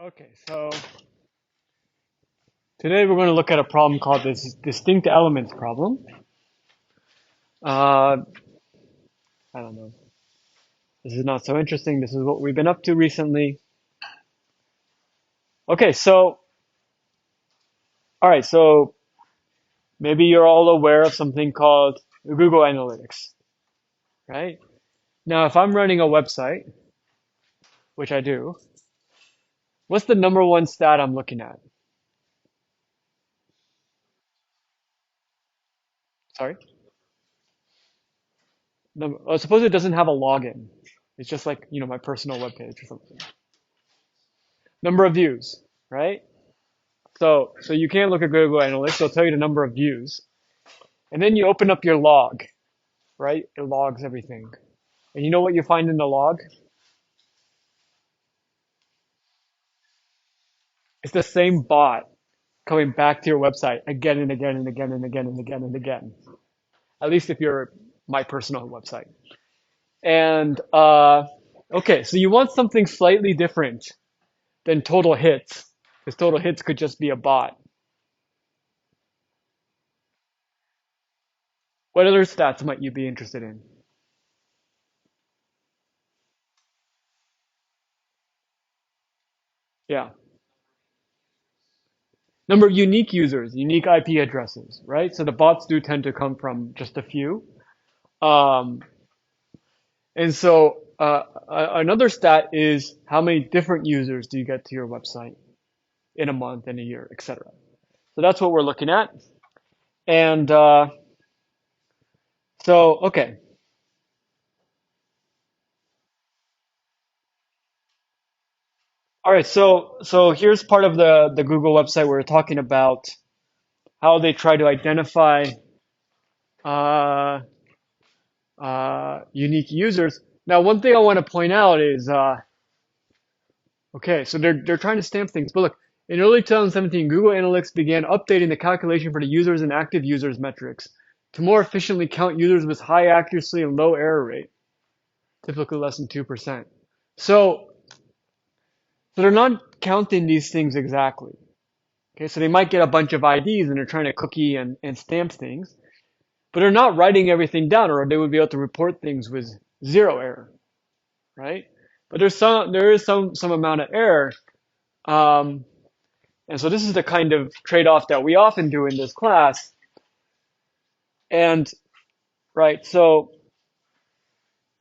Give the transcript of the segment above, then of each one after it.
Okay, so today we're going to look at a problem called this distinct elements problem. Uh, I don't know. This is not so interesting. This is what we've been up to recently. Okay, all right, so maybe you're all aware of something called Google Analytics, right? Now, if I'm running a website, which I do, what's the number one stat I'm looking at? Sorry? Suppose it doesn't have a login. It's just like, my personal webpage or something. Number of views, right? So you can't look at Google Analytics. They'll tell you the number of views. And then you open up your log, right? It logs everything. And you know what you find in the log? It's the same bot coming back to your website again and again and again and again and again and again. At least if you're my personal website. And okay, so you want something slightly different than total hits, because total hits could just be a bot. What other stats might you be interested in? Yeah. Number of unique users, unique IP addresses, right? So the bots do tend to come from just a few. Um, and so another stat is how many different users do you get to your website in a month, in a year, etc. So that's what we're looking at. And okay. All right. So here's part of the Google website where we're talking about how they try to identify uh, unique users. Now, one thing I want to point out is okay, so they're trying to stamp things. But look, in early 2017, Google Analytics began updating the calculation for the users and active users metrics to more efficiently count users with high accuracy and low error rate, typically less than 2%. So they're not counting these things exactly. Okay, so they might get a bunch of IDs and they're trying to cookie and stamp things, but they're not writing everything down, or they would be able to report things with zero error, right? But there is some amount of error. Um, And so this is the kind of trade-off that we often do in this class. And right, and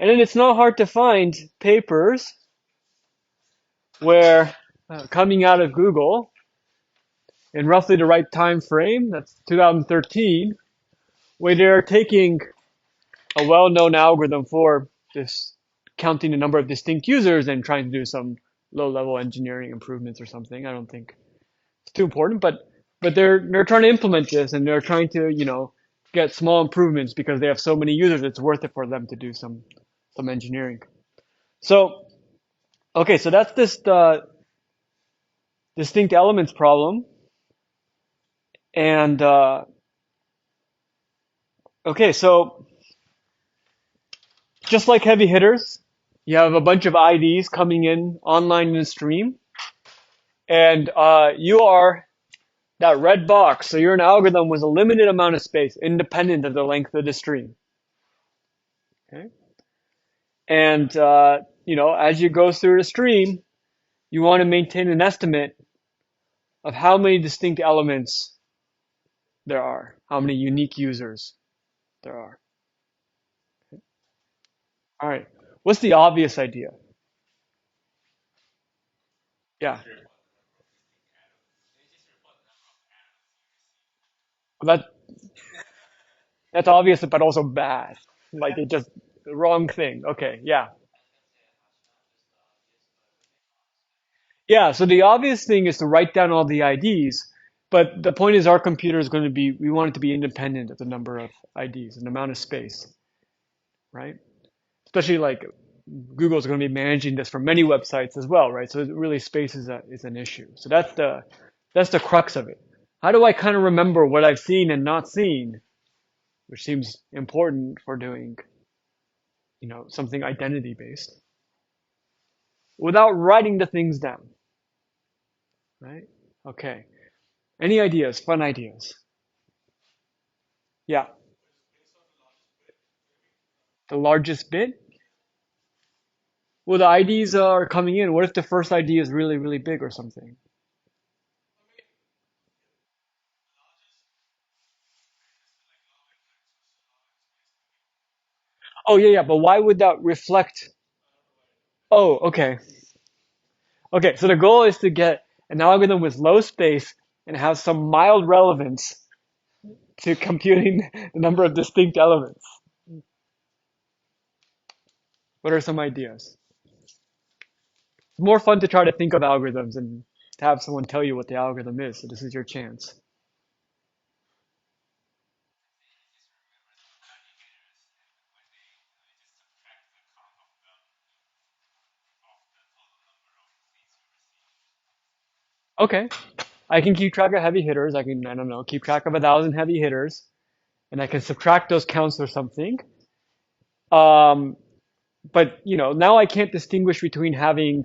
then it's not hard to find papers where coming out of Google in roughly the right time frame, that's 2013, where they're taking a well-known algorithm for this counting the number of distinct users and trying to do some low-level engineering improvements or something. I don't think it's too important, but they're trying to implement this and they're trying to get small improvements because they have so many users. It's worth it for them to do some engineering. So okay, so that's this distinct elements problem, and okay, so just like heavy hitters, you have a bunch of IDs coming in online in the stream, and you are that red box. So you're an algorithm with a limited amount of space, independent of the length of the stream. Okay. And as you go through the stream, you want to maintain an estimate of how many distinct elements there are, how many unique users there are. All right. What's the obvious idea? Yeah. Well, that's obvious, but also bad. Like it just the wrong thing. Okay. Yeah. Yeah. So the obvious thing is to write down all the IDs, but the point is our computer is going to be, we want it to be independent of the number of IDs and the amount of space, right? Especially like Google's going to be managing this for many websites as well, right? So really space is an issue. So that's the crux of it. How do I kind of remember what I've seen and not seen, which seems important for doing, something identity based without writing the things down? right? Okay. Any ideas? Fun ideas? Yeah. The largest bit? Well, the IDs are coming in. What if the first ID is really, really big or something? Oh, yeah, yeah, but why would that reflect? Oh, okay. Okay, so the goal is to get an algorithm with low space and have some mild relevance to computing the number of distinct elements. What are some ideas? It's more fun to try to think of algorithms and to have someone tell you what the algorithm is. So this is your chance. Okay, I can keep track of heavy hitters. I can, I don't know, keep track of 1,000 heavy hitters, and I can subtract those counts or something. Um, but now I can't distinguish between having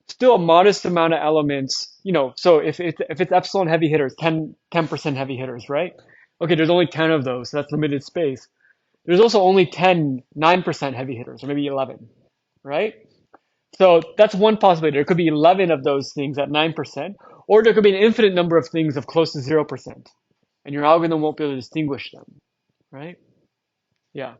still a modest amount of elements. So if it's epsilon heavy hitters, 10% heavy hitters, right? Okay, there's only 10 of those, so that's limited space. There's also only 9% heavy hitters, or maybe 11, right? So that's one possibility. There could be 11 of those things at 9%, or there could be an infinite number of things of close to 0%, and your algorithm won't be able to distinguish them, right? Yeah.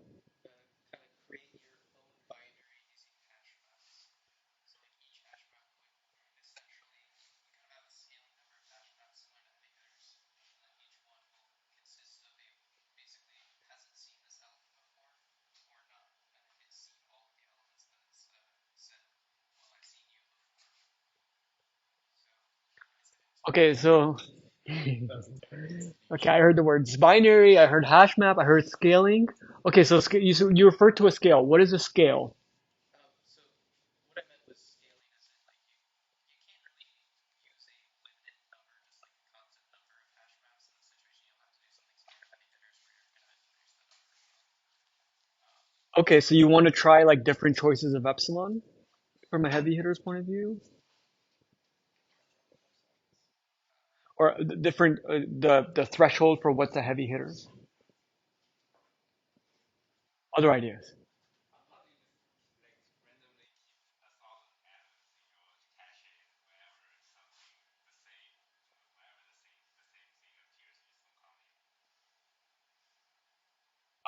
Okay, so okay, I heard the words binary, I heard hash map, I heard scaling. Okay, so you referred to a scale. What is a scale? Okay, so you want to try like different choices of epsilon from a heavy hitter's point of view, or different the threshold for what's a heavy hitter. Other ideas.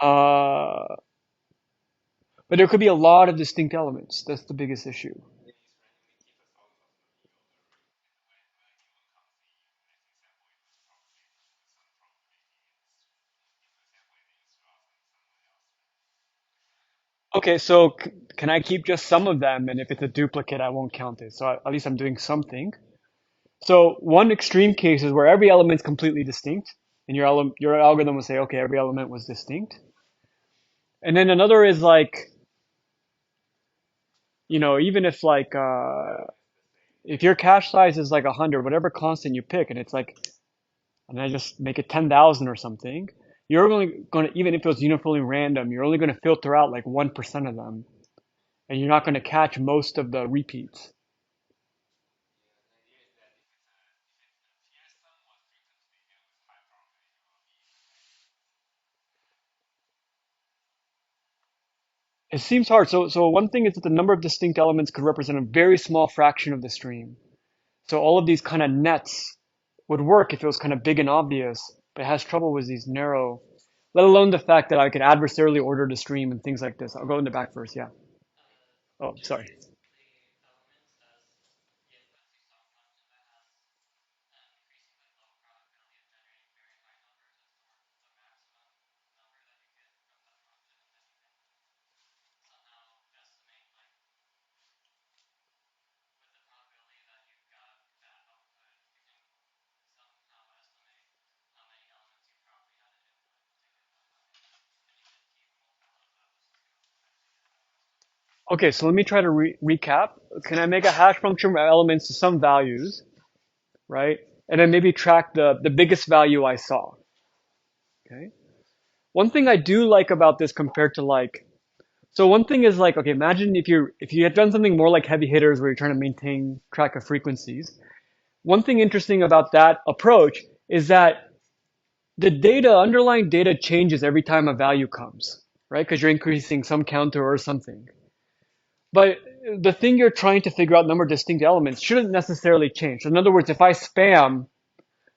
Uh, but there could be a lot of distinct elements. That's the biggest issue. Okay, so can I keep just some of them, and if it's a duplicate, I won't count it. So at least I'm doing something. So one extreme case is where every element's completely distinct, and your algorithm will say, okay, every element was distinct. And then another is like, even if like if your cache size is like 100, whatever constant you pick, and it's like, and I just make it 10,000 or something, you're only going to, even if it was uniformly random, you're only going to filter out like 1% of them, and you're not going to catch most of the repeats. It seems hard. So one thing is that the number of distinct elements could represent a very small fraction of the stream. So all of these kind of nets would work if it was kind of big and obvious, but it has trouble with these narrow, let alone the fact that I could adversarially order the stream and things like this. I'll go in the back first. Yeah. Oh, sorry. Okay, so let me try to recap. Can I make a hash function of elements to some values, right? And then maybe track the biggest value I saw. Okay. One thing I do like about this compared to like So one thing is like, okay, imagine if you had done something more like heavy hitters where you're trying to maintain track of frequencies. One thing interesting about that approach is that the underlying data changes every time a value comes, right? Because you're increasing some counter or something. But the thing you're trying to figure out, number of distinct elements, shouldn't necessarily change. So in other words, if I spam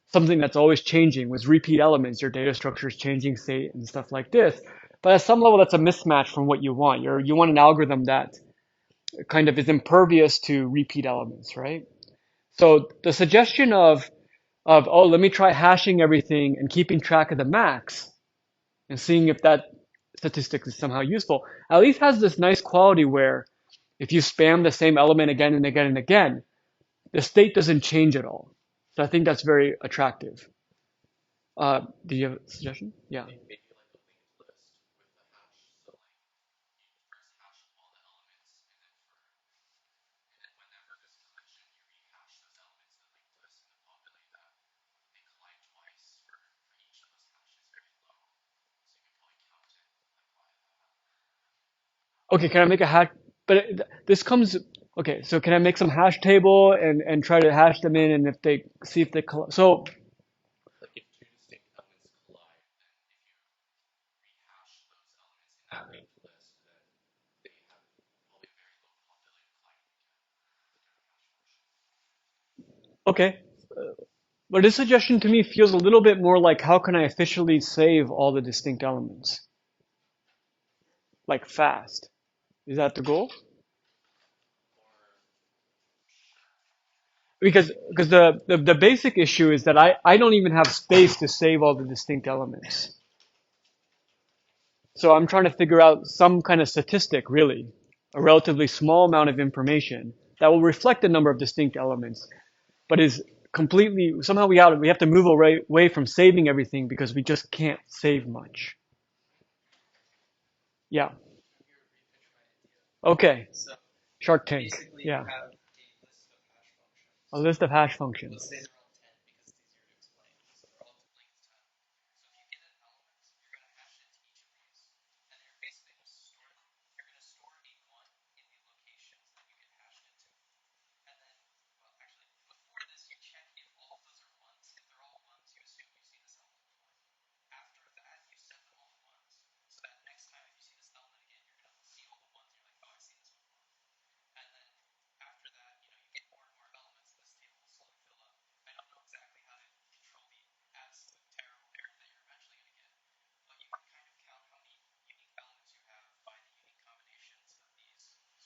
something that's always changing with repeat elements, your data structure is changing state and stuff like this. But at some level, that's a mismatch from what you want. You want an algorithm that kind of is impervious to repeat elements, right? So the suggestion of oh, let me try hashing everything and keeping track of the max and seeing if that statistic is somehow useful, at least has this nice quality where if you spam the same element again and again and again, the state doesn't change at all. So I think that's very attractive. Do you have a suggestion? Yeah. Okay, can I make a hash? But this comes. Okay, so can I make some hash table and try to hash them in, and if they see if they so okay. But this suggestion to me feels a little bit more like how can I officially save all the distinct elements, like fast. Is that the goal? Because the basic issue is that I don't even have space to save all the distinct elements. So I'm trying to figure out some kind of statistic, really, a relatively small amount of information that will reflect the number of distinct elements, but is completely somehow we have to move away from saving everything because we just can't save much. Yeah. Okay. Shark Tank. Yeah. A list of hash functions.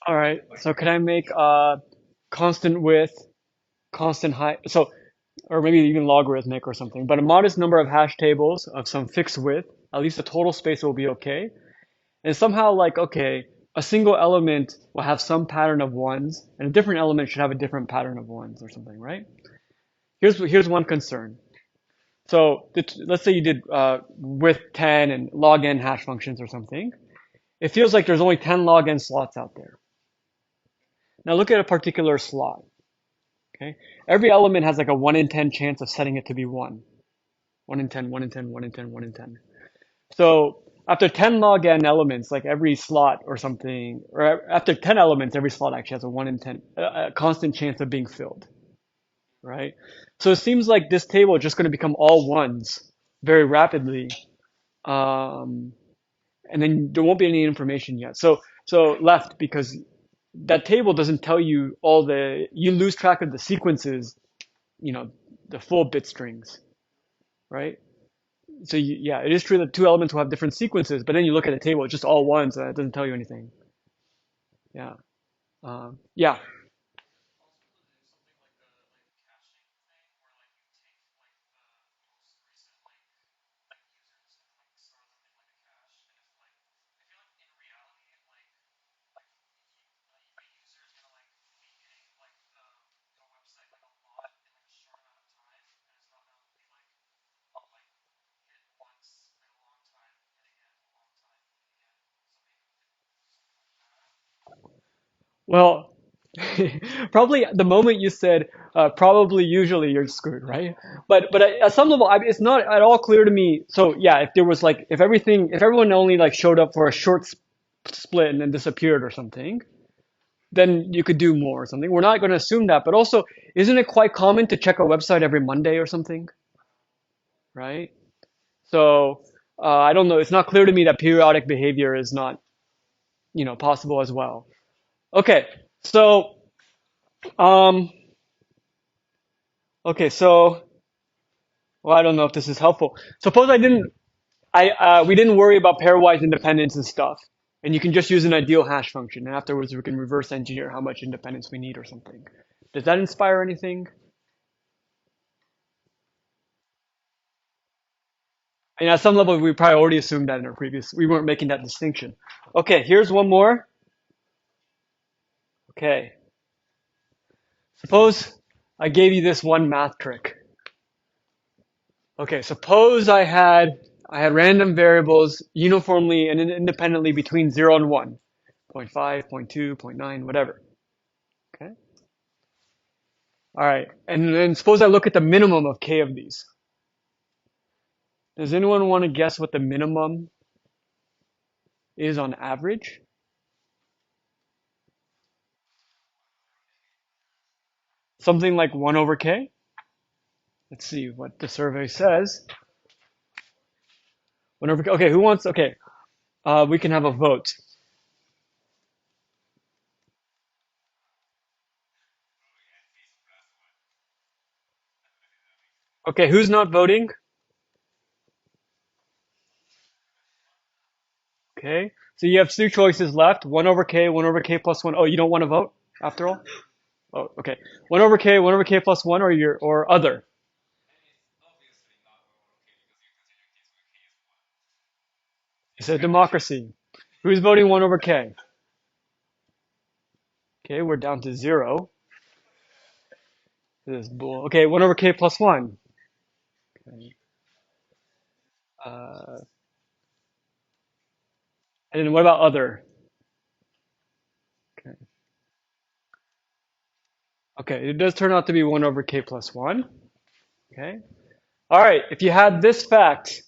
All right. So can I make constant width, constant height? So or maybe even logarithmic or something, but a modest number of hash tables of some fixed width, at least the total space will be okay. And somehow like, okay, a single element will have some pattern of ones and a different element should have a different pattern of ones or something, right? Here's one concern. So let's say you did width 10 and log n hash functions or something. It feels like there's only 10 log n slots out there. Now look at a particular slot. Okay, every element has like a 1 in 10 chance of setting it to be 1. 1 in 10, 1 in 10, 1 in 10, 1 in 10. So after 10 log n elements, like every slot or something, or after 10 elements, every slot actually has a 1 in 10, a constant chance of being filled, right? So it seems like this table is just going to become all ones very rapidly. Um, and then there won't be any information yet. So left because that table doesn't tell you you lose track of the sequences, the full bit strings, right? So yeah, it is true that two elements will have different sequences, but then you look at the table, it's just all ones, and it doesn't tell you anything. Yeah. Yeah. Well, probably the moment you said probably usually you're screwed, right? But at some level, it's not at all clear to me. So yeah, if there was like if everyone only like showed up for a short split and then disappeared or something, then you could do more or something. We're not going to assume that, but also, isn't it quite common to check a website every Monday or something, right? So I don't know. It's not clear to me that periodic behavior is not, possible as well. Okay, so um, okay, so well, I don't know if this is helpful. Suppose we didn't worry about pairwise independence and stuff, and you can just use an ideal hash function, and afterwards we can reverse engineer how much independence we need or something. Does that inspire anything? And at some level, we probably already assumed that in our previous, we weren't making that distinction. Okay, here's one more. Okay, suppose I gave you this one math trick. Okay, suppose I had random variables uniformly and independently between 0 and 1, 0.5, 0.2, 0.9, whatever. Okay. All right, and then suppose I look at the minimum of k of these. Does anyone want to guess what the minimum is on average? Something like 1 over k? Let's see what the survey says. 1 over k. Okay, who wants? Okay, we can have a vote. Okay, who's not voting? Okay, so you have two choices left: 1 over k plus 1. Oh, you don't want to vote after all? Oh, okay. 1 over k plus 1, or other. It's a democracy. Who's voting 1 over k? Okay, we're down to 0. This is bull. Okay, 1 over k plus 1. Okay. Uh, and then what about other? Okay. Okay, it does turn out to be 1 over k plus 1. Okay. All right, if you had this fact,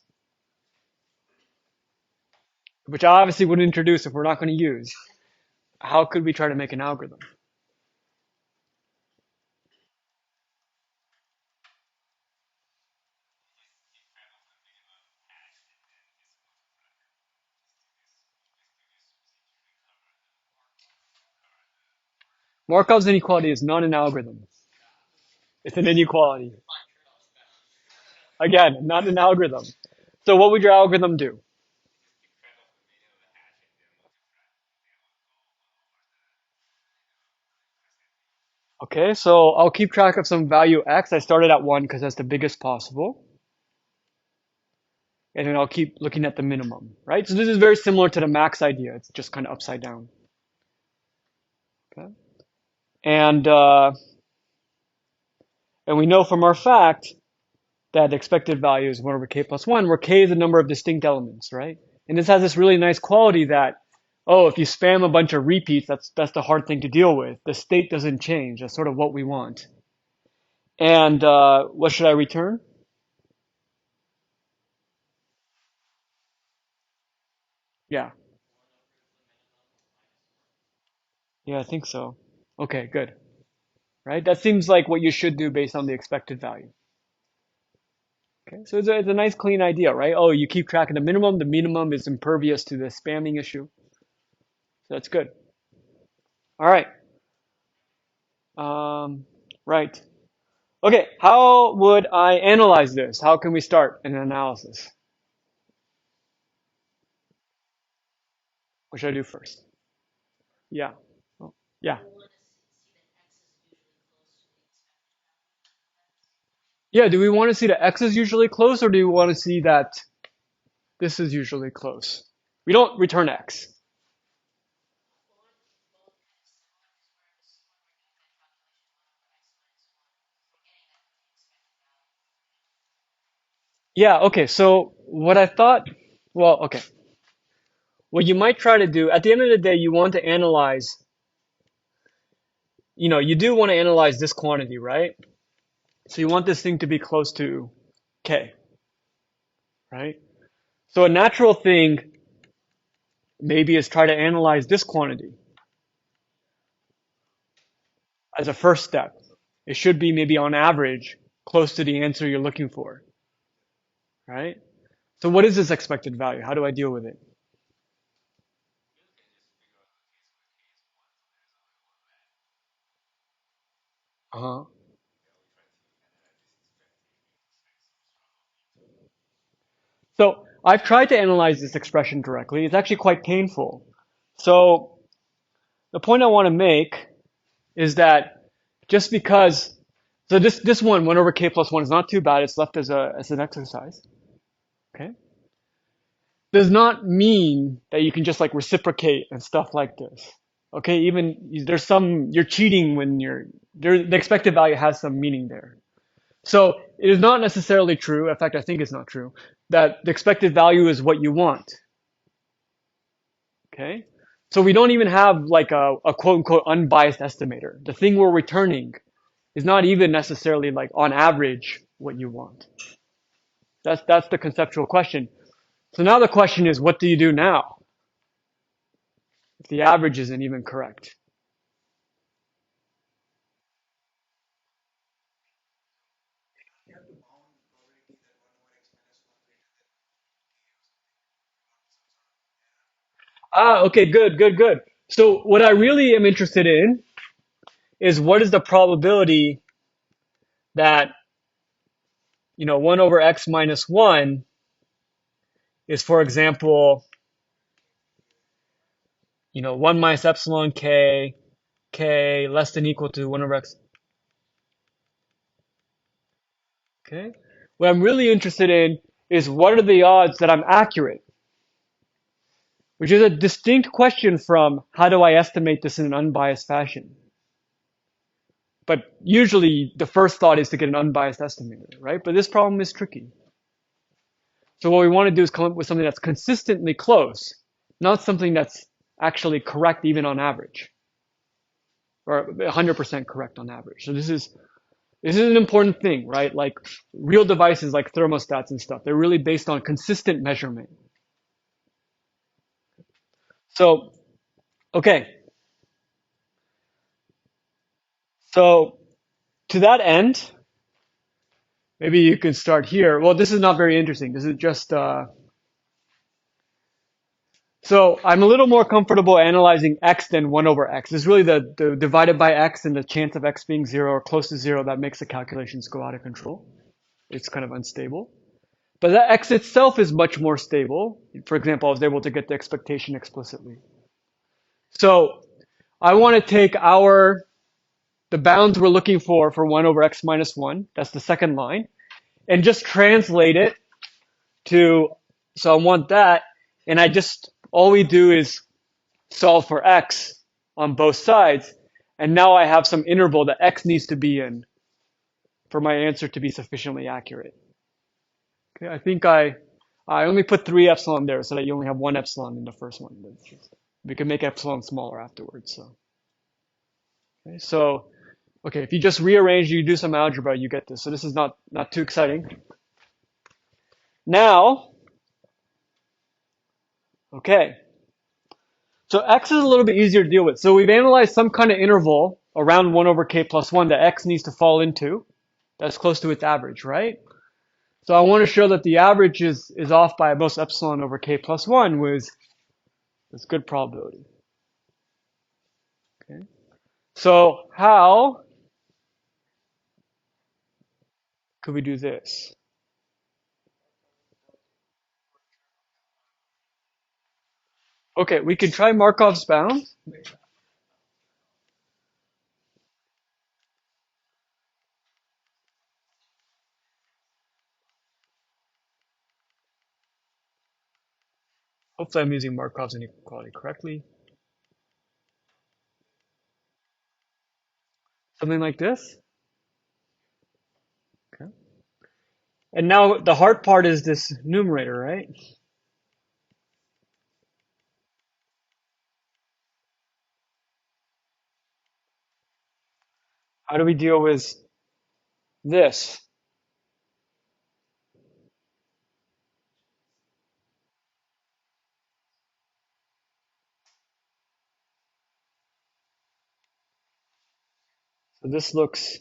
which I obviously wouldn't introduce if we're not going to use, how could we try to make an algorithm? Markov's inequality is not an algorithm. It's an inequality. Again, not an algorithm. So what would your algorithm do? Okay, so I'll keep track of some value x. I started at 1 because that's the biggest possible. And then I'll keep looking at the minimum, right? So this is very similar to the max idea. It's just kind of upside down. Okay. And and we know from our fact that the expected value is 1 over k plus 1, where k is the number of distinct elements, right? And this has this really nice quality that, oh, if you spam a bunch of repeats, that's the hard thing to deal with. The state doesn't change. That's sort of what we want. And what should I return? Yeah. Yeah, I think so. Okay, good. Right? That seems like what you should do based on the expected value. Okay, so it's a nice clean idea, right? Oh, you keep track of the minimum. The minimum is impervious to the spamming issue. So that's good. All right. Right. Okay, how would I analyze this? How can we start an analysis? What should I do first? Yeah. Oh, yeah. Yeah, do we want to see that x is usually close, or do we want to see that this is usually close? We don't return x. Yeah, okay, so what I thought, well, okay. What you might try to do, at the end of the day, you want to analyze, you do want to analyze this quantity, right? So you want this thing to be close to k, right? So a natural thing maybe is try to analyze this quantity as a first step. It should be maybe on average close to the answer you're looking for, right? So what is this expected value? How do I deal with it? Uh-huh. So I've tried to analyze this expression directly. It's actually quite painful. So the point I want to make is that just because, so this one over k plus 1 is not too bad. It's left as an exercise. Okay. Does not mean that you can just like reciprocate and stuff like this. Okay. Even there's some, you're cheating when the expected value has some meaning there. So it is not necessarily true. In fact, I think it's not true that the expected value is what you want. Okay. So we don't even have like a quote unquote unbiased estimator. The thing we're returning is not even necessarily like on average what you want. That's the conceptual question. So now the question is, what do you do now if the average isn't even correct? Ah, okay, good, good, good. So what I really am interested in is what is the probability that, 1 over x minus 1 is, for example, 1 minus epsilon k less than equal to 1 over x. Okay. What I'm really interested in is what are the odds that I'm accurate, which is a distinct question from how do I estimate this in an unbiased fashion. But usually the first thought is to get an unbiased estimator, right? But this problem is tricky. So what we want to do is come up with something that's consistently close, not something that's actually correct even on average, or 100% correct on average. So this is an important thing, right? Like real devices like thermostats and stuff, they're really based on consistent measurement. So, okay. So to that end, maybe you can start here. Well, this is not very interesting. This is just, so I'm a little more comfortable analyzing x than 1 over x. It's really the divided by x and the chance of x being 0 or close to 0 that makes the calculations go out of control. It's kind of unstable. But that x itself is much more stable. For example, I was able to get the expectation explicitly. So I want to take the bounds we're looking for 1 over x minus 1, that's the second line, and just translate it to, so I want that, and all we do is solve for x on both sides, and now I have some interval that x needs to be in for my answer to be sufficiently accurate. Okay, I think I only put 3 epsilon there so that you only have 1 epsilon in the first one. We can make epsilon smaller afterwards. So okay, if you just rearrange, you do some algebra, you get this. So this is not too exciting. Now, okay. So x is a little bit easier to deal with. So we've analyzed some kind of interval around 1 over k plus 1 that x needs to fall into. That's close to its average, right? So I want to show that the average is off by most epsilon over k plus 1 with good probability. Okay. So how could we do this? Okay, we could try Markov's bound. Hopefully I'm using Markov's inequality correctly. Something like this. Okay. And now the hard part is this numerator, right? How do we deal with this? So this looks,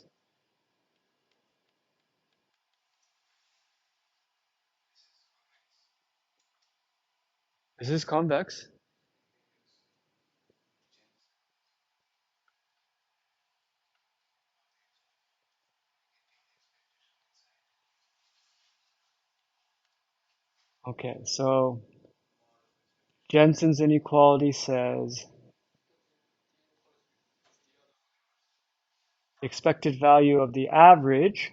is this convex? Okay, so Jensen's inequality says the expected value of the average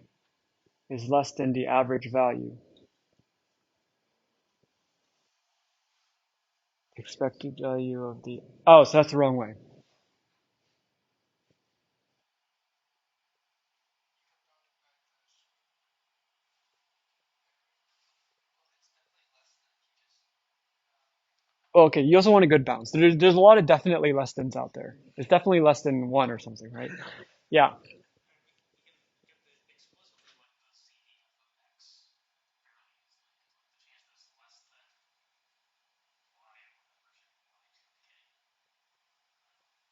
is less than the average value. Expected value of the, oh, so that's the wrong way. Well, okay, you also want a good balance. There's a lot of definitely less thans out there. There's definitely less than one or something, right? Yeah.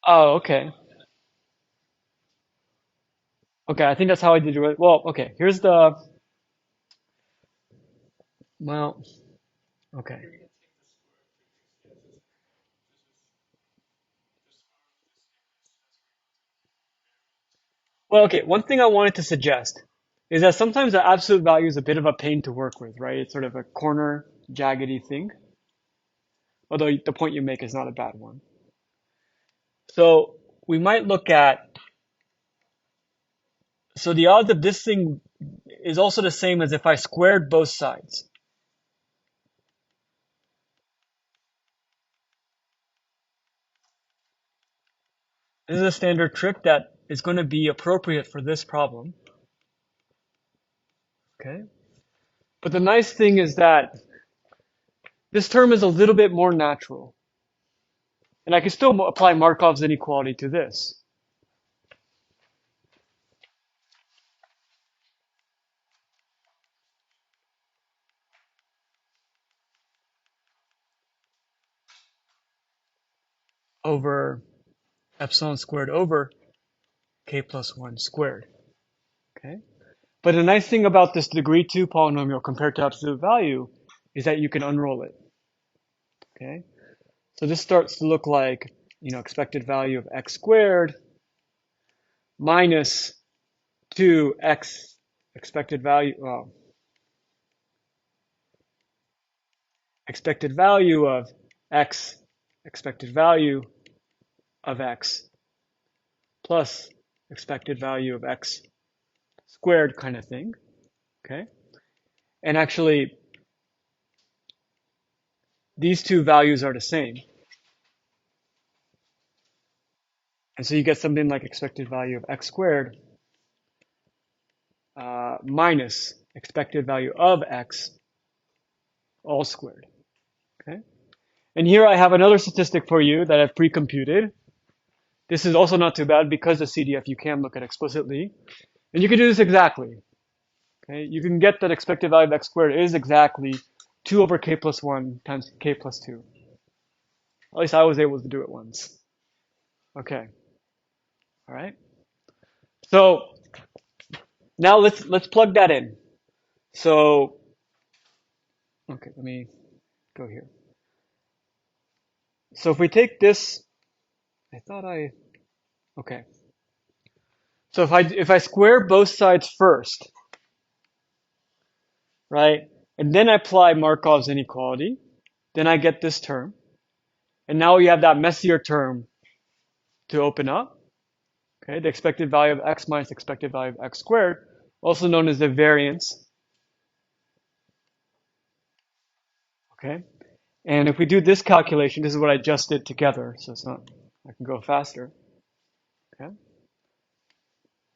Oh, okay. Okay, I think that's how I did it. Well, okay, here's the, well, okay. Well, okay, one thing I wanted to suggest is that sometimes the absolute value is a bit of a pain to work with, right? It's sort of a corner, jaggedy thing, although the point you make is not a bad one. So we might look at, so the odds of this thing is also the same as if I squared both sides. This is a standard trick that is going to be appropriate for this problem. Okay. But the nice thing is that this term is a little bit more natural. And I can still apply Markov's inequality to this. Over epsilon squared over k plus 1 squared. Okay. But the nice thing about this degree 2 polynomial compared to absolute value is that you can unroll it. Okay. So this starts to look like, expected value of x squared minus 2x expected value, well, expected value of x, expected value of x plus expected value of x squared kind of thing. Okay. And actually, these two values are the same. And so you get something like expected value of x squared minus expected value of x all squared. Okay. And here I have another statistic for you that I've pre-computed. This is also not too bad because the CDF you can look at explicitly. And you can do this exactly. Okay. You can get that expected value of x squared is exactly 2 over k plus 1 times k plus 2. At least I was able to do it once. Okay. All right. So now let's plug that in. So okay, let me go here. So if we take this, okay. So if I square both sides first, right, and then I apply Markov's inequality, then I get this term, and now we have that messier term to open up. Okay, the expected value of x minus expected value of x squared, also known as the variance. Okay, and if we do this calculation, this is what I just did together, so it's not, I can go faster. Okay,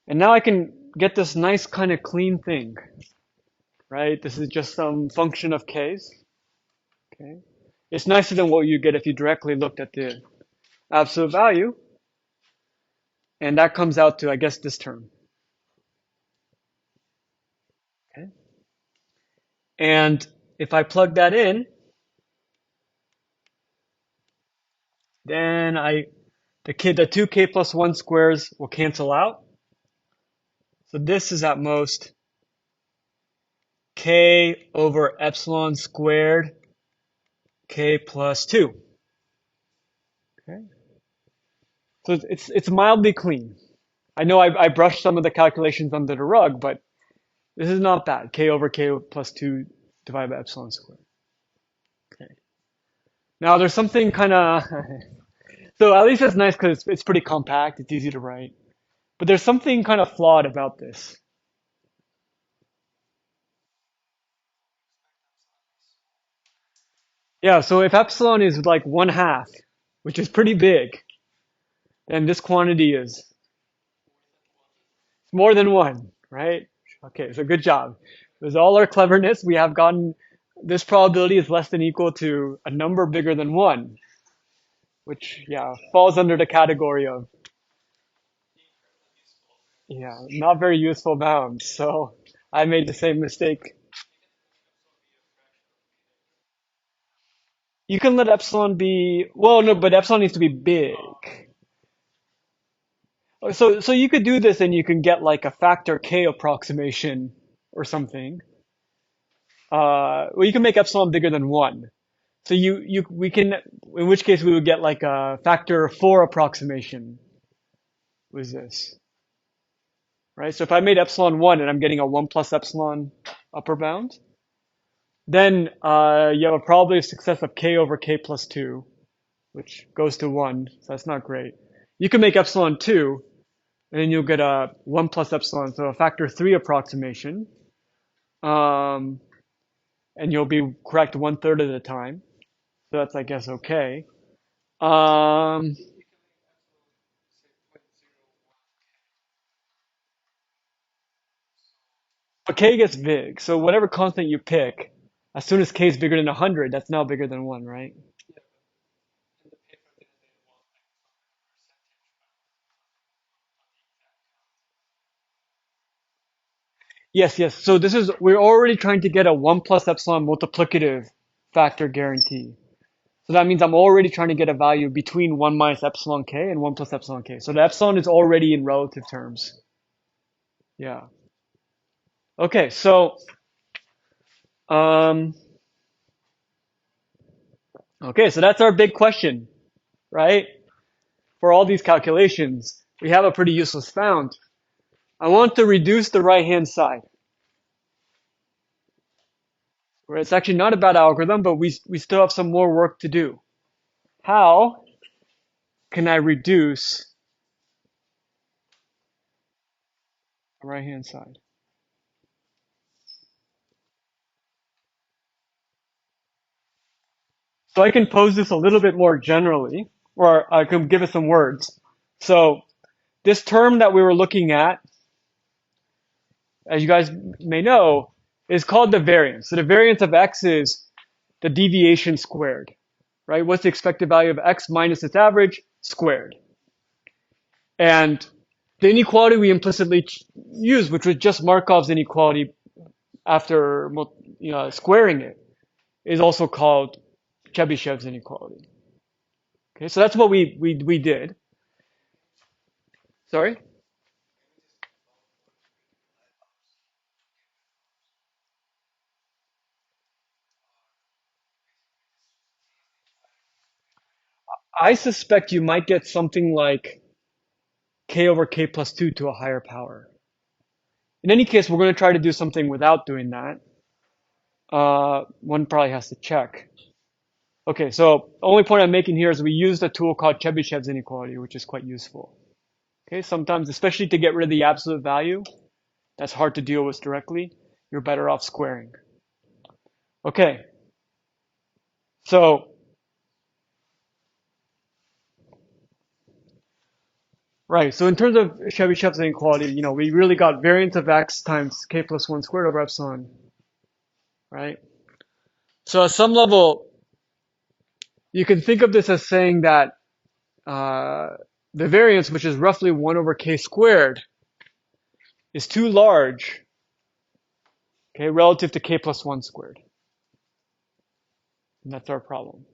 and now I can get this nice kind of clean thing, right? This is just some function of k's. Okay, it's nicer than what you get if you directly looked at the absolute value, and that comes out to, I guess, this term. Okay, and if I plug that in, then the two k plus 1 squares will cancel out. So this is at most k over epsilon squared k plus 2. Okay. So it's mildly clean. I know I brushed some of the calculations under the rug, but this is not bad. K over k plus 2 divided by epsilon squared. Okay. Now there's something kind of so at least it's nice because it's pretty compact. It's easy to write. But there's something kind of flawed about this. Yeah, so if epsilon is like 1/2, which is pretty big, then this quantity is more than 1, right? Okay, so good job. With all our cleverness, we have gotten this probability is less than equal to a number bigger than 1, which, yeah, falls under the category of, yeah, not very useful bounds. So I made the same mistake. You can let epsilon be, well, no, but epsilon needs to be big. So you could do this and you can get like a factor k approximation or something. Well, you can make epsilon bigger than 1. So we can, in which case we would get like a factor 4 approximation with this, right? So if I made epsilon 1 and I'm getting a 1 plus epsilon upper bound, then you have a probability of success of k over k plus 2, which goes to 1, so that's not great. You can make epsilon 2, and then you'll get a 1 plus epsilon, so a factor 3 approximation. Um, and you'll be correct 1/3 of the time. So that's, I guess, okay. Um, but k gets big, so whatever constant you pick, as soon as k is bigger than 100, that's now bigger than 1, right? Yes, yes. So we're already trying to get a 1 plus epsilon multiplicative factor guarantee. So that means I'm already trying to get a value between 1 minus epsilon k and 1 plus epsilon k. So the epsilon is already in relative terms. Yeah. Okay, so um, okay, so that's our big question, right? For all these calculations, we have a pretty useless bound. I want to reduce the right-hand side, where it's actually not a bad algorithm, but we still have some more work to do. How can I reduce the right-hand side? So I can pose this a little bit more generally, or I can give it some words. So this term that we were looking at, as you guys may know, is called the variance. So the variance of x is the deviation squared, right? What's the expected value of x minus its average squared? And the inequality we implicitly used, which was just Markov's inequality after squaring it, is also called Chebyshev's inequality. Okay, so that's what we did. Sorry? I suspect you might get something like k over k plus 2 to a higher power. In any case, we're going to try to do something without doing that. One probably has to check. Okay, so the only point I'm making here is we used a tool called Chebyshev's inequality, which is quite useful. Okay, sometimes, especially to get rid of the absolute value, that's hard to deal with directly. You're better off squaring. Okay, so, right, so in terms of Chebyshev's inequality, we really got variance of x times k plus 1 squared over epsilon, right? So at some level, you can think of this as saying that the variance, which is roughly 1 over k squared, is too large, okay, relative to k plus 1 squared. And that's our problem.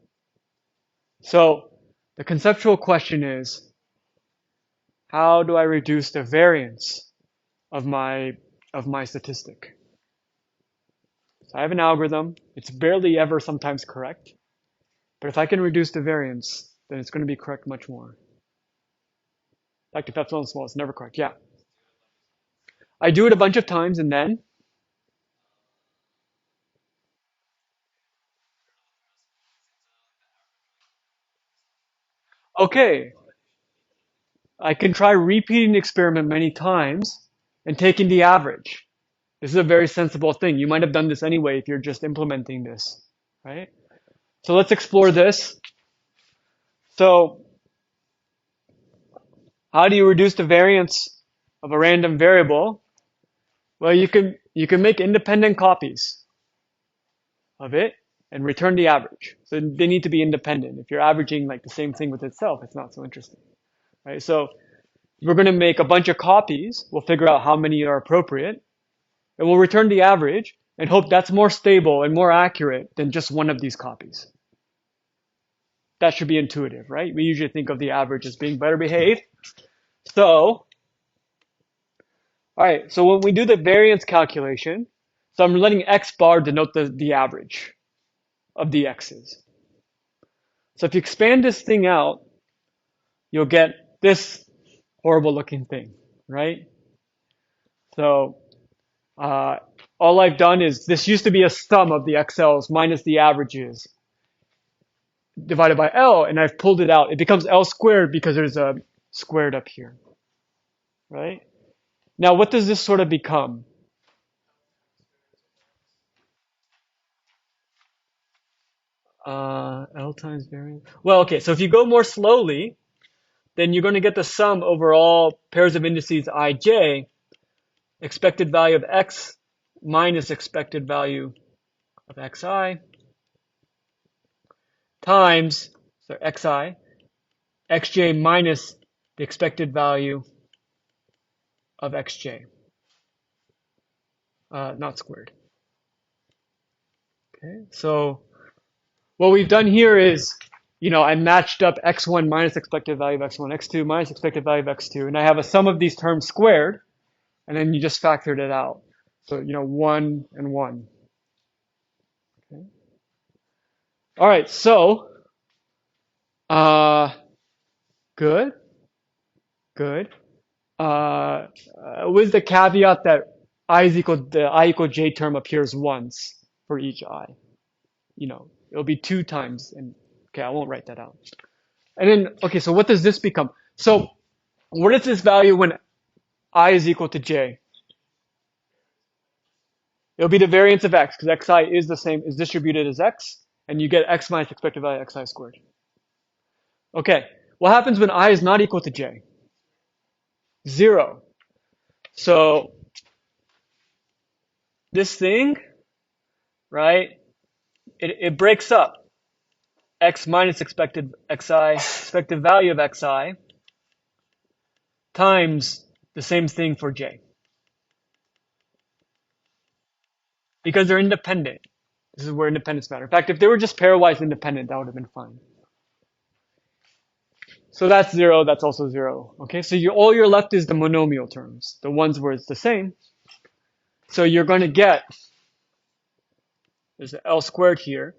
So the conceptual question is, how do I reduce the variance of my statistic. So I have an algorithm. It's barely ever sometimes correct. But if I can reduce the variance, then it's going to be correct much more. In fact, if epsilon is small, it's never correct. Yeah. I do it a bunch of times and then, okay, I can try repeating the experiment many times and taking the average. This is a very sensible thing. You might have done this anyway if you're just implementing this, right? So let's explore this. So how do you reduce the variance of a random variable? Well, you can make independent copies of it and return the average. So they need to be independent. If you're averaging like the same thing with itself, it's not so interesting, right? So we're going to make a bunch of copies. We'll figure out how many are appropriate, and we'll return the average and hope that's more stable and more accurate than just one of these copies. That should be intuitive, right? We usually think of the average as being better behaved. So, all right, so when we do the variance calculation, so I'm letting x bar denote the average of the x's. So if you expand this thing out, you'll get this horrible looking thing, right? So all I've done is, this used to be a sum of the XLs minus the averages divided by L, and I've pulled it out. It becomes L squared because there's a squared up here, right? Now, what does this sort of become? L times variance. Well, okay, so if you go more slowly, then you're going to get the sum over all pairs of indices ij, expected value of x minus expected value of xi, times, so xi, xj minus the expected value of xj, not squared. Okay, so what we've done here is, I matched up x1 minus expected value of x1, x2 minus expected value of x2, and I have a sum of these terms squared, and then you just factored it out. So, 1 and 1. Okay. All right, so, good, good. With the caveat that the I equal j term appears once for each I. It'll be 2 times, and okay, I won't write that out. And then, okay, so what does this become? So what is this value when I is equal to j? It'll be the variance of x, because xi is distributed as x, and you get x minus expected value xi squared. Okay, what happens when I is not equal to j? 0. So this thing, right, it breaks up. X minus expected value of xi, times the same thing for j. Because they're independent. This is where independence matters. In fact, if they were just pairwise independent, that would have been fine. So that's 0, that's also 0. Okay, so all you're left is the monomial terms, the ones where it's the same. So you're going to get, there's an L squared here.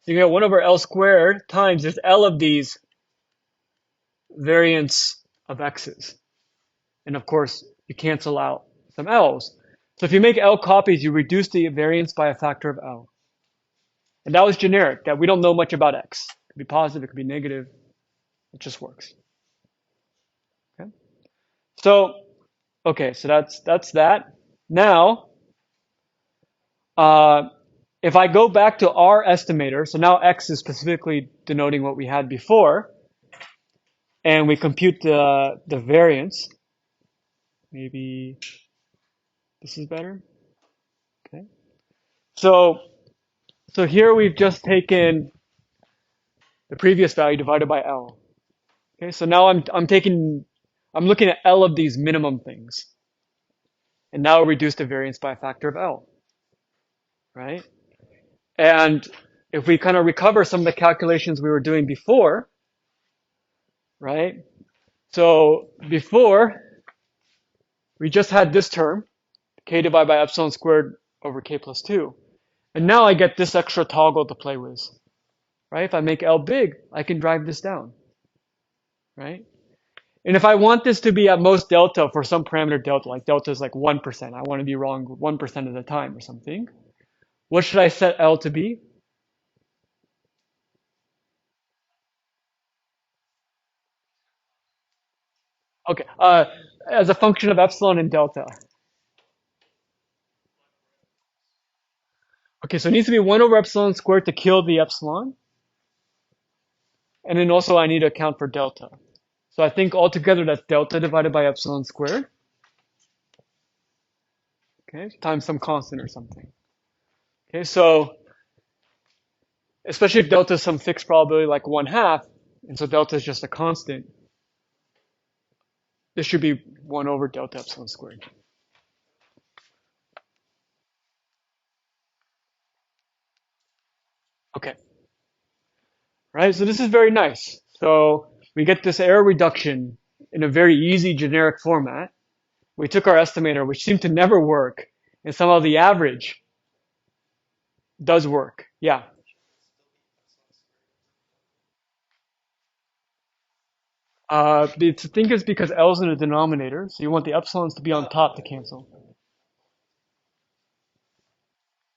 So you get 1 over L squared times there's L of these variance of x's. And of course, you cancel out some L's. So if you make L copies, you reduce the variance by a factor of L. And that was generic, that we don't know much about x. It could be positive, it could be negative. It just works. Okay. So, okay, so that's that. Now, if I go back to our estimator, so now x is specifically denoting what we had before, and we compute the variance. Maybe this is better. Okay. So here we've just taken the previous value divided by L. Okay, so now I'm looking at L of these minimum things. And now reduce the variance by a factor of L. Right? And if we kind of recover some of the calculations we were doing before, right? So before, We just had this term, k divided by epsilon squared over k plus 2. And now I get this extra toggle to play with, right? If I make L big, I can drive this down, right? And if I want this to be at most delta for some parameter delta, like delta is like 1%, I want to be wrong 1% of the time or something, what should I set L to be? Okay, as a function of epsilon and delta. Okay, so it needs to be 1 over epsilon squared to kill the epsilon. And then also I need to account for delta. So I think altogether that's delta divided by epsilon squared, okay, times some constant or something. Okay, so especially if delta is some fixed probability like 1/2, and so delta is just a constant, this should be 1 over delta epsilon squared. Okay, right, so this is very nice. So we get this error reduction in a very easy generic format. We took our estimator, which seemed to never work, and somehow the average does work. Yeah. The thing is because L's in the denominator, so you want the epsilons to be on top to cancel.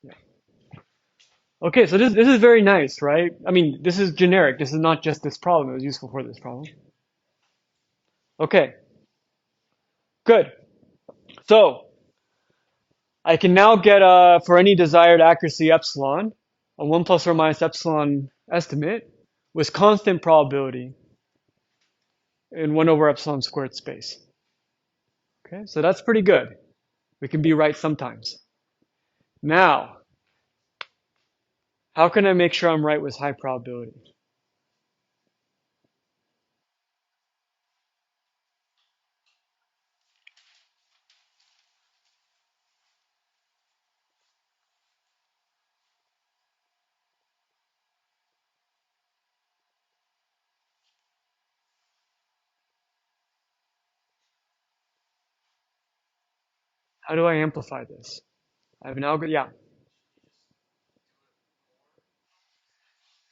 Yeah. Okay, so this is very nice, right? I mean, this is generic. This is not just this problem. It was useful for this problem. Okay, good. So I can now get for any desired accuracy epsilon, a 1 plus or minus epsilon estimate with constant probability in 1 over epsilon squared space. Okay, so that's pretty good. We can be right sometimes. Now, how can I make sure I'm right with high probability? How do I amplify this? I've now got, yeah.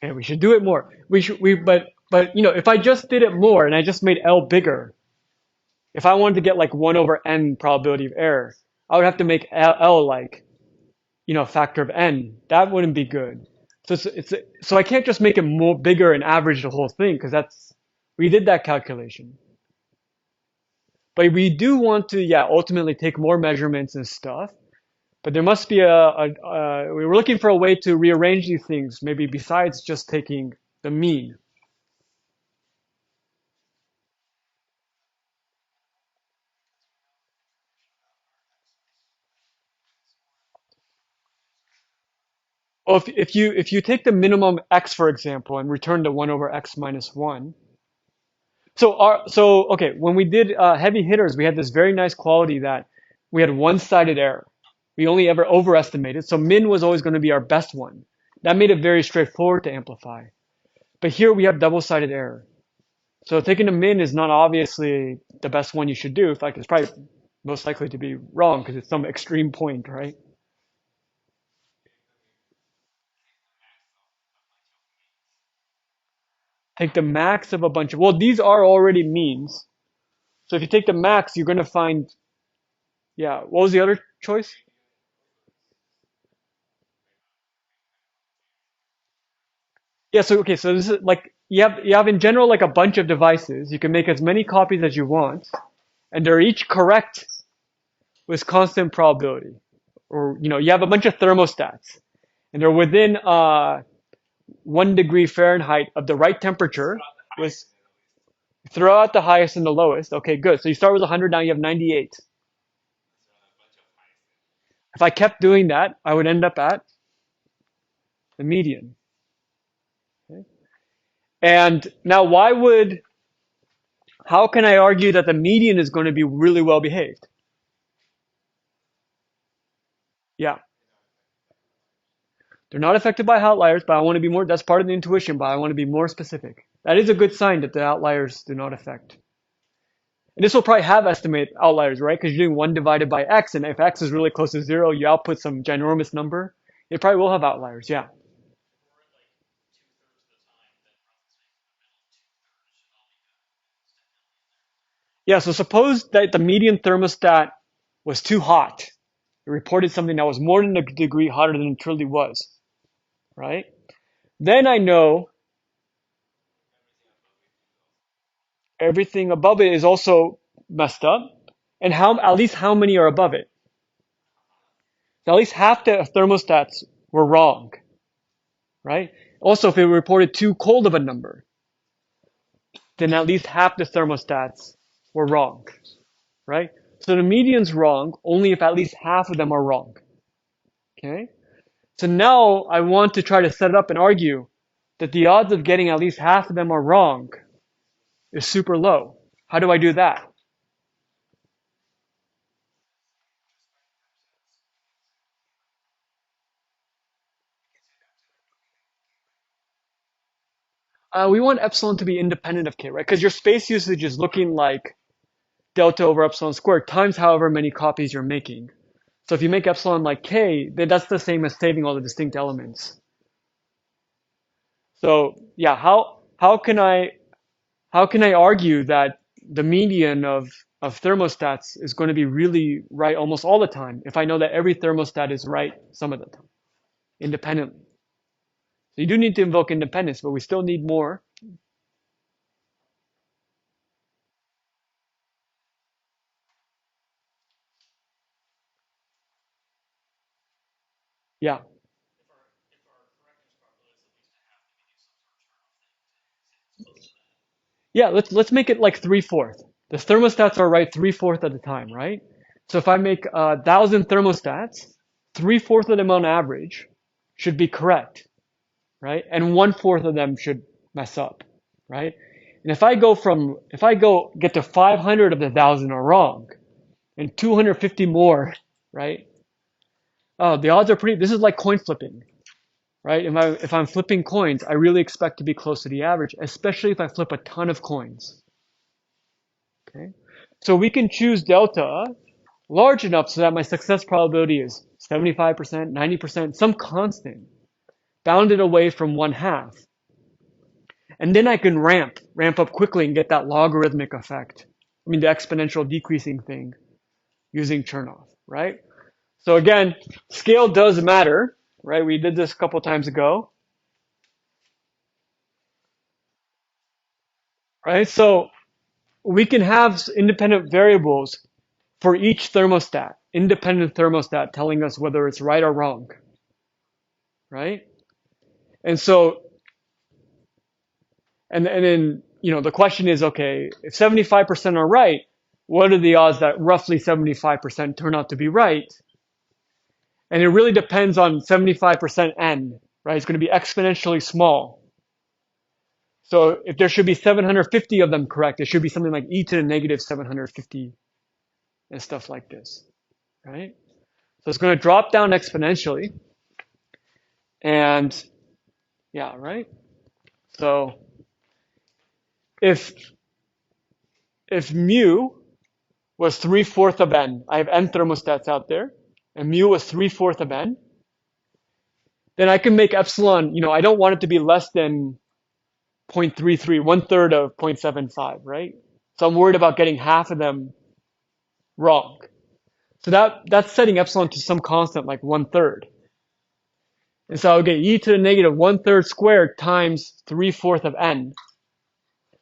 Okay, we should do it more. But you know, if I just did it more and I just made L bigger, if I wanted to get like 1 over n probability of error, I would have to make L like, you know, a factor of n. That wouldn't be good. So so I can't just make it more bigger and average the whole thing because we did that calculation. But we do want to, yeah, ultimately take more measurements and stuff. But there must be we were looking for a way to rearrange these things, maybe besides just taking the mean. Well, if you take the minimum x, for example, and return to 1 over x minus 1. So okay, when we did heavy hitters, we had this very nice quality that we had one-sided error. We only ever overestimated, so min was always going to be our best one. That made it very straightforward to amplify. But here we have double-sided error. So taking a min is not obviously the best one you should do. In fact, it's probably most likely to be wrong because it's some extreme point, right? Take the max of a bunch of, well, these are already means. So if you take the max, you're going to find, yeah, what was the other choice? Yeah, so okay, so this is like you have in general like a bunch of devices. You can make as many copies as you want, and they're each correct with constant probability. Or you know, you have a bunch of thermostats, and they're within 1 degree Fahrenheit of the right temperature with throw out the highest and the lowest. Okay, good. So you start with 100, now you have 98. If I kept doing that, I would end up at the median. Okay? And now how can I argue that the median is going to be really well behaved? Yeah. They're not affected by outliers, but I want to be more, that's part of the intuition, but I want to be more specific. That is a good sign that the outliers do not affect. And this will probably have estimate outliers, right? Because you're doing 1 divided by x, and if x is really close to 0, you output some ginormous number. It probably will have outliers, yeah. Yeah, so suppose that the median thermostat was too hot. It reported something that was more than a degree hotter than it truly was, right? Then I know everything above it is also messed up, and at least how many are above it. So at least half the thermostats were wrong, right? Also, if it reported too cold of a number, then at least half the thermostats were wrong, right? So the median's wrong only if at least half of them are wrong, okay? So now I want to try to set it up and argue that the odds of getting at least half of them are wrong is super low. How do I do that? We want epsilon to be independent of k, right? Because your space usage is looking like delta over epsilon squared times however many copies you're making. So if you make epsilon like k, then that's the same as saving all the distinct elements. So yeah, how can I argue that the median of thermostats is going to be really right almost all the time if I know that every thermostat is right some of the time independently? So you do need to invoke independence, but we still need more. Yeah. Yeah, let's make it like 3/4. The thermostats are right 3/4 of the time, right? So if I make 1,000 thermostats, 3/4 of them on average should be correct, right? And 1/4 of them should mess up, right? And if I go get to 500 of the 1,000 are wrong, and 250 more, right? Oh, the odds are pretty. This is like coin flipping, right? If I'm flipping coins, I really expect to be close to the average, especially if I flip a ton of coins. Okay, so we can choose delta large enough so that my success probability is 75%, 90%, some constant, bounded away from 1/2. And then I can ramp up quickly and get that logarithmic effect. I mean, the exponential decreasing thing using Chernoff, right? So again, scale does matter, right? We did this a couple times ago, right? So we can have independent variables for each thermostat, independent thermostat telling us whether it's right or wrong, right? And so, and then, the question is, okay, if 75% are right, what are the odds that roughly 75% turn out to be right? And it really depends on 75% n, right? It's going to be exponentially small. So if there should be 750 of them correct, it should be something like e to the negative 750 and stuff like this, right? So it's going to drop down exponentially. And yeah, right? So if mu was 3/4 of n, I have n thermostats out there, and mu was 3/4 of n, then I can make epsilon, I don't want it to be less than 0.33, 1/3 of 0.75, right? So I'm worried about getting half of them wrong. So that's setting epsilon to some constant like 1/3. And so I'll get e to the negative 1/3 squared times 3/4 of n.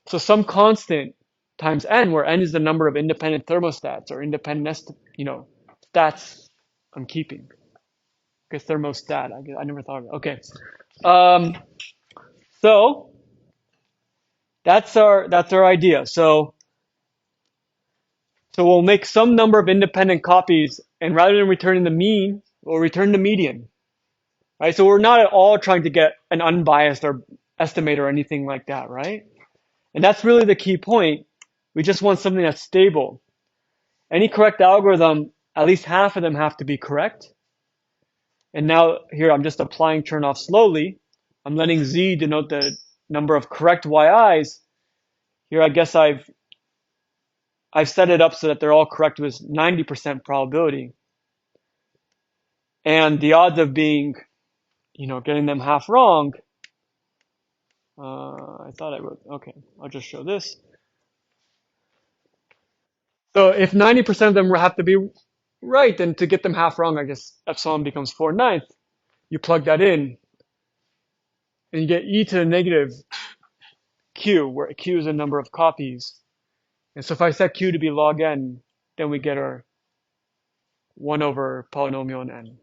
So some constant times n, where n is the number of independent thermostats or independent, stats I'm keeping. Okay, thermostat. I never thought of it. Okay. Um, so that's our idea. So we'll make some number of independent copies, and rather than returning the mean, we'll return the median. Right? So we're not at all trying to get an unbiased or estimate or anything like that, right? And that's really the key point. We just want something that's stable. Any correct algorithm, at least half of them have to be correct. And now here I'm just applying Chernoff slowly. I'm letting z denote the number of correct yi's. Here I guess I've I've set it up so that they're all correct with 90% probability. And the odds of being, getting them half wrong, I thought I wrote, okay, I'll just show this. So if 90% of them have to be right, then to get them half wrong, I guess epsilon becomes 4/9. You plug that in, and you get e to the negative q, where q is the number of copies. And so if I set q to be log n, then we get our 1 over polynomial in n.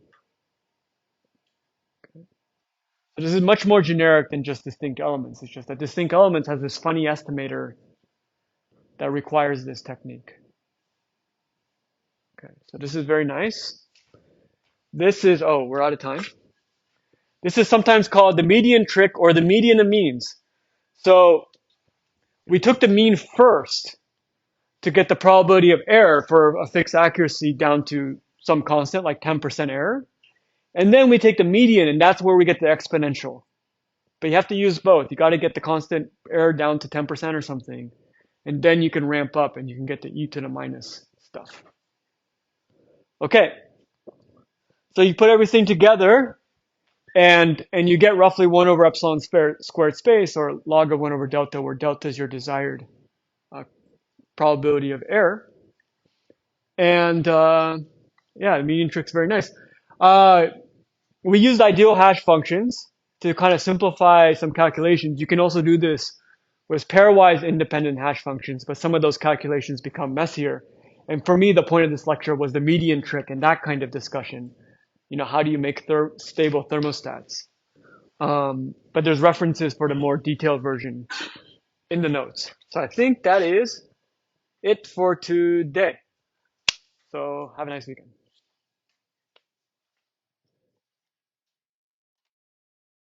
So this is much more generic than just distinct elements. It's just that distinct elements has this funny estimator that requires this technique. Okay, so this is very nice. This is, oh, we're out of time. This is sometimes called the median trick or the median of means. So we took the mean first to get the probability of error for a fixed accuracy down to some constant, like 10% error. And then we take the median, and that's where we get the exponential. But you have to use both. You got to get the constant error down to 10% or something. And then you can ramp up and you can get the e to the minus stuff. Okay. So you put everything together, and you get roughly 1 over epsilon squared space, or log of 1 over delta, where delta is your desired probability of error. And yeah, the median trick's very nice. We used ideal hash functions to kind of simplify some calculations. You can also do this with pairwise independent hash functions, but some of those calculations become messier. And for me, the point of this lecture was the median trick and that kind of discussion. How do you make stable thermostats? But there's references for the more detailed version in the notes. So I think that is it for today. So have a nice weekend.